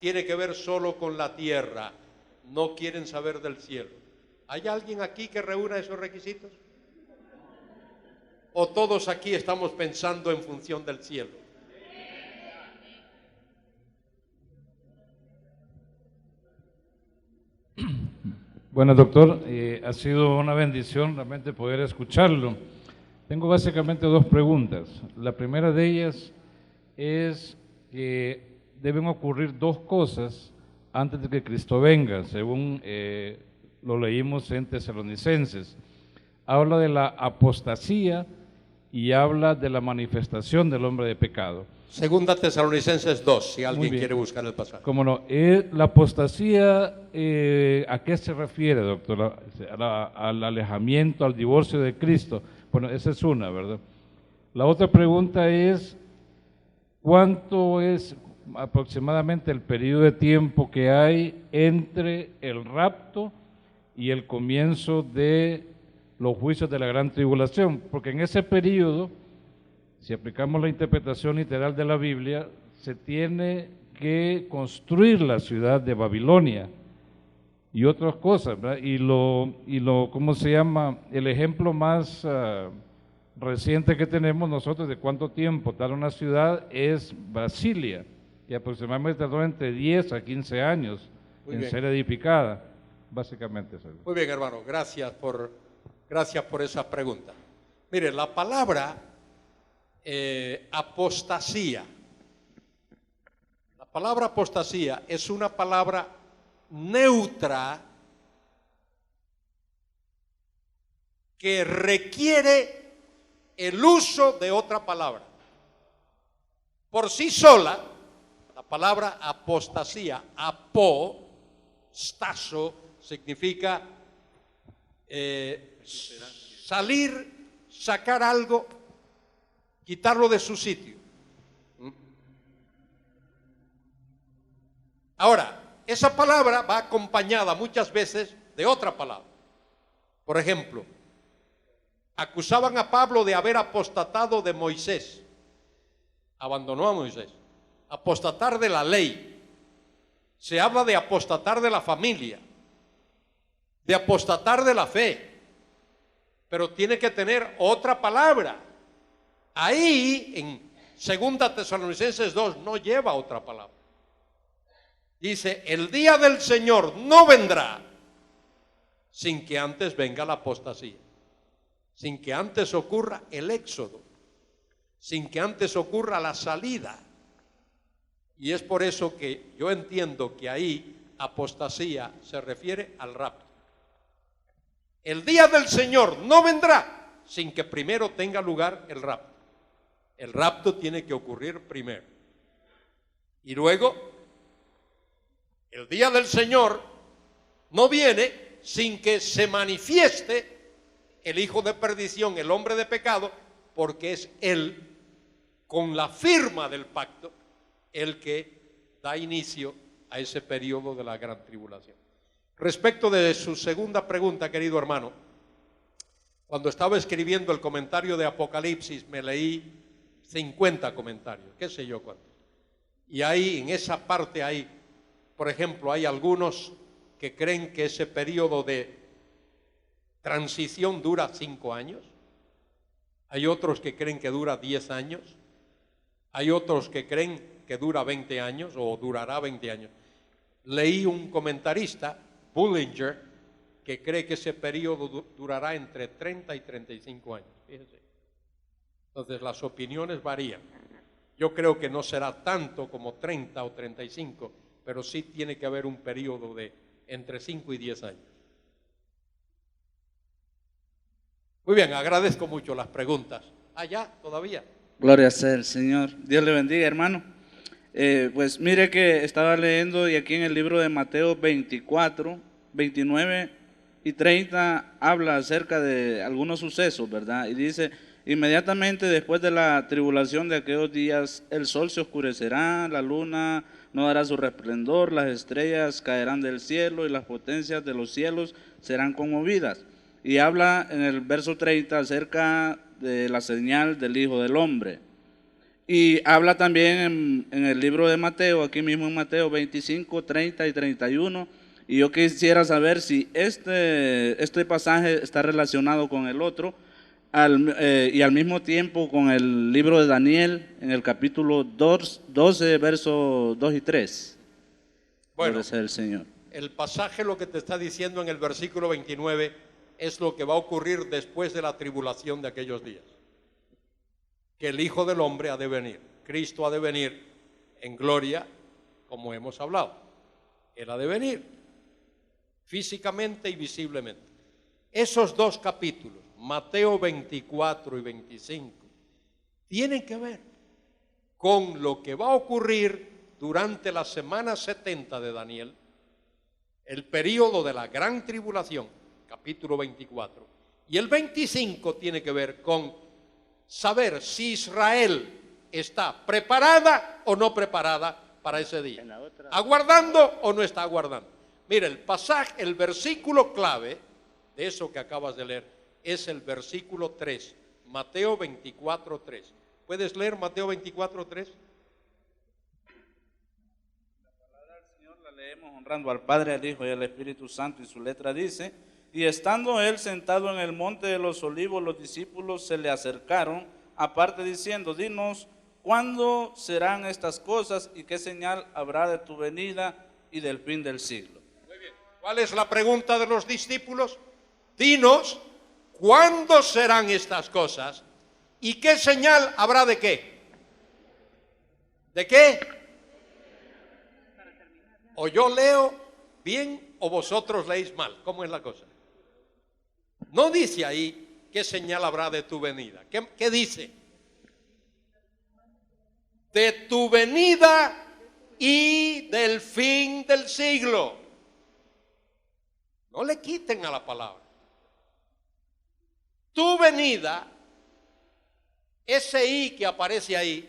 tiene que ver solo con la tierra, no quieren saber del cielo. ¿Hay alguien aquí que reúna esos requisitos? ¿O todos aquí estamos pensando en función del cielo? Bueno, doctor, ha sido una bendición realmente poder escucharlo. Tengo básicamente dos preguntas. La primera de ellas es que deben ocurrir dos cosas antes de que Cristo venga, según lo leímos en Tesalonicenses. Habla de la apostasía y habla de la manifestación del hombre de pecado. Segunda Tesalonicenses 2, si alguien quiere buscar el pasaje. Cómo no. La apostasía, ¿a qué se refiere, doctor? Al alejamiento, al divorcio de Cristo. Bueno, esa es una, ¿verdad? La otra pregunta es, ¿cuánto es aproximadamente el periodo de tiempo que hay entre el rapto y el comienzo de los juicios de la gran tribulación? Porque en ese periodo, si aplicamos la interpretación literal de la Biblia, se tiene que construir la ciudad de Babilonia y otras cosas, ¿verdad? ¿Cómo se llama? El ejemplo más reciente que tenemos nosotros de cuánto tiempo tarda una ciudad es Brasilia, que aproximadamente tardó entre 10 a 15 años en ser edificada, básicamente eso. Muy bien, hermano, gracias por esa pregunta. Mire, la palabra apostasía. La palabra apostasía es una palabra neutra que requiere el uso de otra palabra. Por sí sola, la palabra apostasía, apostaso, significa salir, sacar algo, quitarlo de su sitio. Ahora, esa palabra va acompañada muchas veces de otra palabra. Por ejemplo, acusaban a Pablo de haber apostatado de Moisés. Abandonó a Moisés. Apostatar de la ley. Se habla de apostatar de la familia, de apostatar de la fe, pero tiene que tener otra palabra. Ahí, en 2 Tesalonicenses 2, no lleva otra palabra. Dice, el día del Señor no vendrá sin que antes venga la apostasía, sin que antes ocurra el éxodo, sin que antes ocurra la salida. Y es por eso que yo entiendo que ahí apostasía se refiere al rapto. El día del Señor no vendrá sin que primero tenga lugar el rapto. El rapto tiene que ocurrir primero. Y luego, el día del Señor no viene sin que se manifieste el hijo de perdición, el hombre de pecado, porque es él, con la firma del pacto, el que da inicio a ese periodo de la gran tribulación. Respecto de su segunda pregunta, querido hermano, cuando estaba escribiendo el comentario de Apocalipsis, me leí 50 comentarios, qué sé yo cuántos. Y ahí, en esa parte hay, por ejemplo, hay algunos que creen que ese periodo de transición dura 5 años. Hay otros que creen que dura 10 años. Hay otros que creen que dura 20 años o durará 20 años. Leí un comentarista, Bullinger, que cree que ese periodo durará entre 30 y 35 años. Fíjense. Entonces las opiniones varían. Yo creo que no será tanto como 30 o 35, pero sí tiene que haber un periodo de entre 5 y 10 años. Muy bien, agradezco mucho las preguntas. ¿Ya todavía? Gloria sea al Señor. Dios le bendiga, hermano. Pues mire que estaba leyendo y aquí en el libro de Mateo 24, 29 y 30 habla acerca de algunos sucesos, ¿verdad? Y dice, inmediatamente después de la tribulación de aquellos días, el sol se oscurecerá, la luna no dará su resplandor, las estrellas caerán del cielo y las potencias de los cielos serán conmovidas. Y habla en el verso 30 acerca de la señal del Hijo del Hombre. Y habla también en el libro de Mateo, aquí mismo en Mateo 25, 30 y 31. Y yo quisiera saber si este pasaje está relacionado con el otro y al mismo tiempo con el libro de Daniel en el capítulo 12, versos 2 y 3. Bueno, Gloria sea el Señor. el pasaje lo que te está diciendo en el versículo 29 es lo que va a ocurrir después de la tribulación de aquellos días. Que el Hijo del Hombre ha de venir, Cristo ha de venir en gloria, como hemos hablado. Él ha de venir físicamente y visiblemente. Esos dos capítulos, Mateo 24 y 25, tienen que ver con lo que va a ocurrir durante la semana 70 de Daniel, el período de la gran tribulación, capítulo 24, y el 25 tiene que ver con saber si Israel está preparada o no preparada para ese día, aguardando o no está aguardando. Mira, el pasaje, el versículo clave de eso que acabas de leer es el versículo 3, Mateo 24, 3. ¿Puedes leer Mateo 24, 3? La leemos honrando al Padre, al Hijo y al Espíritu Santo, y su letra dice: y estando él sentado en el monte de los olivos, los discípulos se le acercaron aparte diciendo: dinos, ¿cuándo serán estas cosas y qué señal habrá de tu venida y del fin del siglo? Muy bien. ¿Cuál es la pregunta de los discípulos? Dinos, ¿cuándo serán estas cosas y qué señal habrá de qué? ¿De qué? O yo leo bien o vosotros leéis mal. ¿Cómo es la cosa? No dice ahí qué señal habrá de tu venida. ¿Qué dice? De tu venida y del fin del siglo. No le quiten a la palabra. Tu venida, ese I que aparece ahí,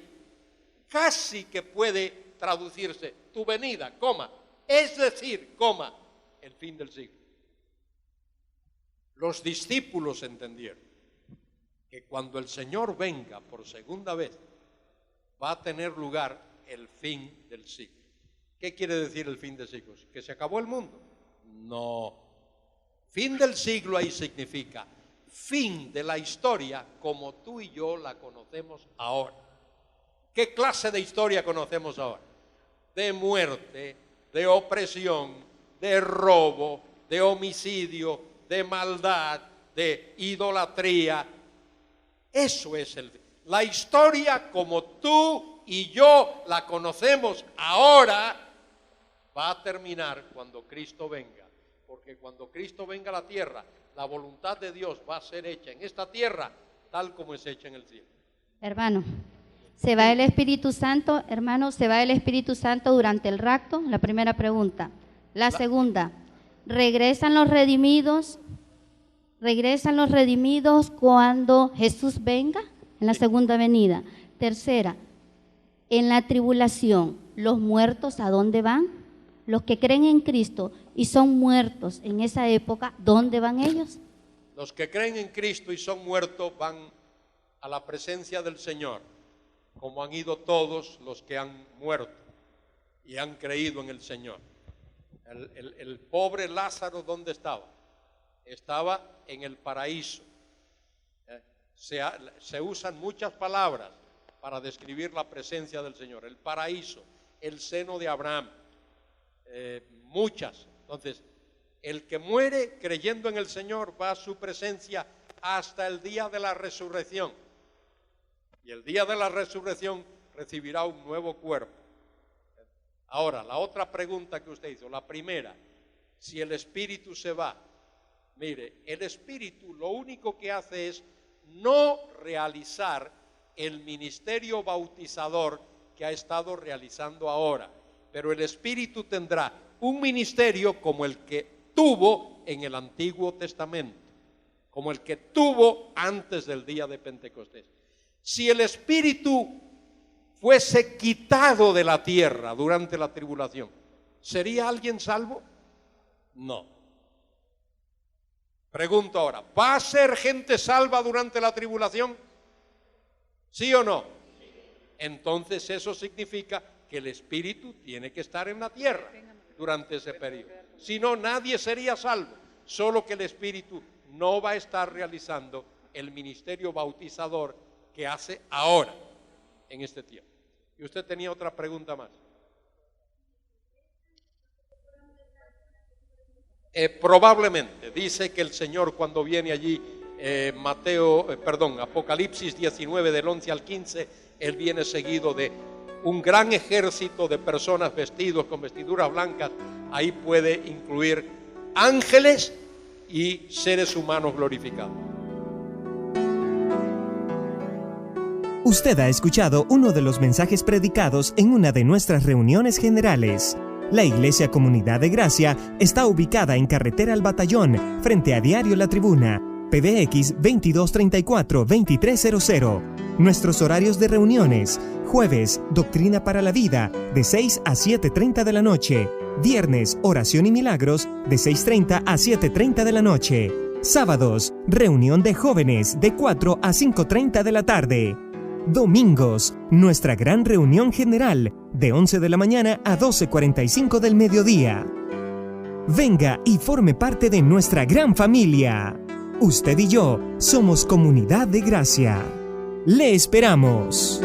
casi que puede traducirse tu venida, coma, es decir, coma, el fin del siglo. Los discípulos entendieron que cuando el Señor venga por segunda vez, va a tener lugar el fin del siglo. ¿Qué quiere decir el fin del siglo? ¿Que se acabó el mundo? No. Fin del siglo ahí significa fin de la historia como tú y yo la conocemos ahora. ¿Qué clase de historia conocemos ahora? De muerte, de opresión, de robo, de homicidio, de maldad, de idolatría. Eso es la historia como tú y yo la conocemos ahora. Va a terminar cuando Cristo venga, porque cuando Cristo venga a la tierra, la voluntad de Dios va a ser hecha en esta tierra tal como es hecha en el cielo. Hermano, ¿se va el Espíritu Santo? Hermano, ¿se va el Espíritu Santo durante el rapto? La primera pregunta. La segunda, ¿regresan los redimidos? ¿Regresan los redimidos cuando Jesús venga en la segunda venida? Tercera, en la tribulación, ¿los muertos a dónde van? Los que creen en Cristo y son muertos en esa época, ¿dónde van ellos? Los que creen en Cristo y son muertos van a la presencia del Señor, como han ido todos los que han muerto y han creído en el Señor. El pobre Lázaro, ¿dónde estaba? Estaba en el paraíso. Se usan muchas palabras para describir la presencia del Señor. El paraíso, el seno de Abraham, muchas. Entonces, el que muere creyendo en el Señor va a su presencia hasta el día de la resurrección. Y el día de la resurrección recibirá un nuevo cuerpo. Ahora, la otra pregunta que usted hizo, la primera, si el Espíritu se va. Mire, el Espíritu lo único que hace es no realizar el ministerio bautizador que ha estado realizando ahora. Pero el Espíritu tendrá un ministerio como el que tuvo en el Antiguo Testamento, como el que tuvo antes del día de Pentecostés. Si el Espíritu fuese quitado de la tierra durante la tribulación, ¿sería alguien salvo? No. Pregunto ahora, ¿va a ser gente salva durante la tribulación? ¿Sí o no? Entonces eso significa que el Espíritu tiene que estar en la tierra durante ese periodo. Si no, nadie sería salvo. Solo que el Espíritu no va a estar realizando el ministerio bautizador que hace ahora, en este tiempo. Y usted tenía otra pregunta más. Probablemente, dice que el Señor cuando viene allí, Apocalipsis 19 del 11 al 15, Él viene seguido de un gran ejército de personas vestidos con vestiduras blancas. Ahí puede incluir ángeles y seres humanos glorificados. Usted ha escuchado uno de los mensajes predicados en una de nuestras reuniones generales. La Iglesia Comunidad de Gracia está ubicada en Carretera al Batallón, frente a Diario La Tribuna, PBX 2234-2300. Nuestros horarios de reuniones: jueves, Doctrina para la Vida, de 6 a 7:30 de la noche. Viernes, Oración y Milagros, de 6:30 a 7:30 de la noche. Sábados, reunión de jóvenes, de 4 a 5:30 de la tarde. Domingos, nuestra gran reunión general, de 11 de la mañana a 12:45 del mediodía. Venga y forme parte de nuestra gran familia. Usted y yo somos Comunidad de Gracia. ¡Le esperamos!